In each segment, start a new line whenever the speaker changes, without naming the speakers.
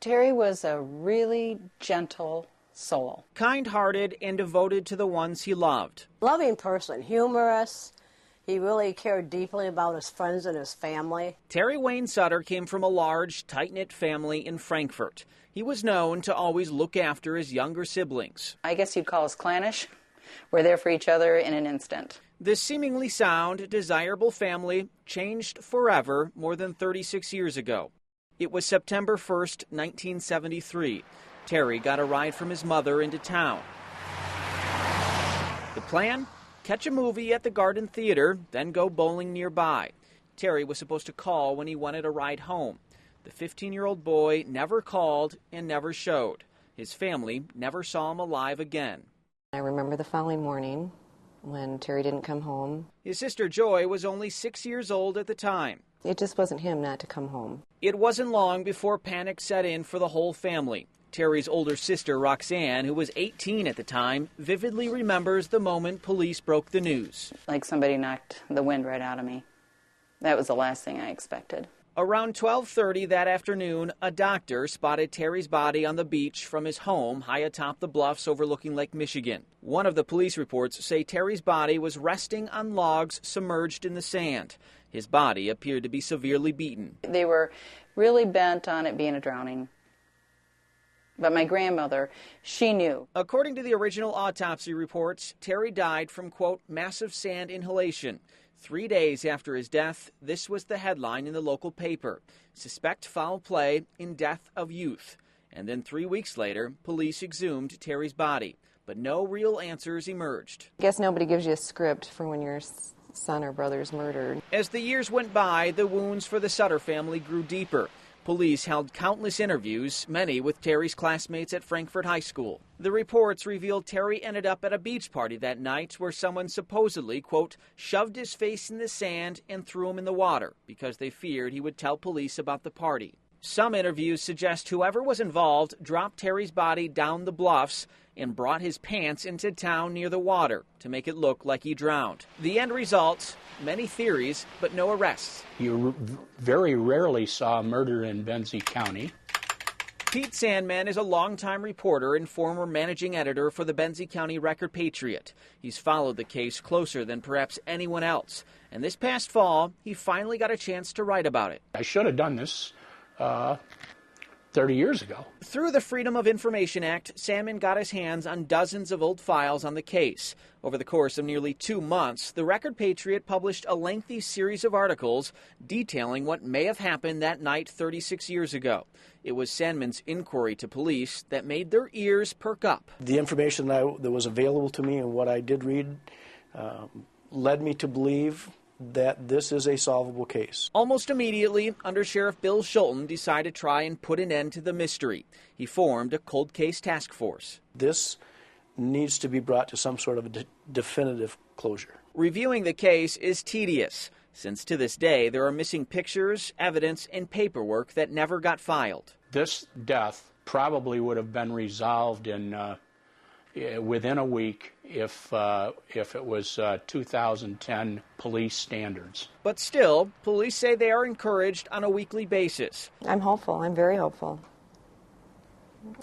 Terri was a really gentle soul.
Kind-hearted and devoted to the ones he loved.
Loving person, humorous. He really cared deeply about his friends and his family.
Terri Wayne Sutter came from a large, tight-knit family in Frankfort. He was known to always look after his younger siblings.
I guess you'd call us clannish. We're there for each other in an instant.
This seemingly sound, desirable family changed forever more than 36 years ago. It was September 1st, 1973. Terri got a ride from his mother into town. The plan? Catch a movie at the Garden Theater, then go bowling nearby. Terri was supposed to call when he wanted a ride home. The 15-year-old boy never called and never showed. His family never saw him alive again.
I remember the following morning when Terri didn't come home.
His sister Joy was only 6 years old at the time.
It just wasn't him not to come home.
It wasn't long before panic set in for the whole family. Terri's older sister, Roxanne, who was 18 at the time, vividly remembers the moment police broke the news.
Like somebody knocked the wind right out of me. That was the last thing I expected.
Around 12:30 that afternoon, a doctor spotted Terri's body on the beach from his home high atop the bluffs overlooking Lake Michigan. One of the police reports say Terri's body was resting on logs submerged in the sand. His body appeared to be severely beaten.
They were really bent on it being a drowning. But my grandmother, she knew.
According to the original autopsy reports, Terri died from, quote, massive sand inhalation. 3 days after his death, this was the headline in the local paper. Suspect foul play in death of youth. And then 3 weeks later, police exhumed Terri's body. But no real answers emerged.
I guess nobody gives you a script for when your son or brother's murdered.
As the years went by, the wounds for the Sutter family grew deeper. Police held countless interviews, many with Terri's classmates at Frankfort High School. The reports revealed Terri ended up at a beach party that night where someone supposedly, quote, shoved his face in the sand and threw him in the water because they feared he would tell police about the party. Some interviews suggest whoever was involved dropped Terri's body down the bluffs and brought his pants into town near the water to make it look like he drowned. The end result, many theories, but no arrests.
You very rarely saw a murder in Benzie County.
Pete Sandman is a longtime reporter and former managing editor for the Benzie County Record-Patriot. He's followed the case closer than perhaps anyone else. And this past fall, he finally got a chance to write about it.
I should have done this 30 years ago.
Through the Freedom of Information Act, Sandman got his hands on dozens of old files on the case. Over the course of nearly 2 months, the Record-Patriot published a lengthy series of articles detailing what may have happened that night 36 years ago. It was Sandman's inquiry to police that made their ears perk up.
The information that was available to me and what I did read led me to believe that this is a solvable case.
Almost immediately, Under Sheriff Bill Schulten decided to try and put an end to the mystery. He formed a cold case task force.
This needs to be brought to some sort of a definitive closure.
Reviewing the case is tedious, since to this day there are missing pictures, evidence, and paperwork that never got filed.
This death probably would have been resolved in within a week if it was 2010 police standards.
But still, police say they are encouraged on a weekly basis.
I'm hopeful. I'm very hopeful.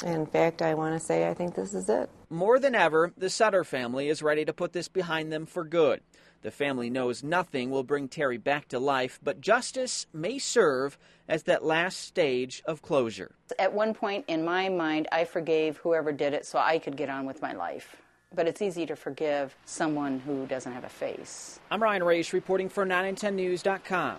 In fact, I want to say I think this is it.
More than ever, the Sutter family is ready to put this behind them for good. The family knows nothing will bring Terri back to life, but justice may serve as that last stage of closure.
At one point in my mind, I forgave whoever did it so I could get on with my life. But it's easy to forgive someone who doesn't have a face.
I'm Ryan Raish reporting for 910news.com.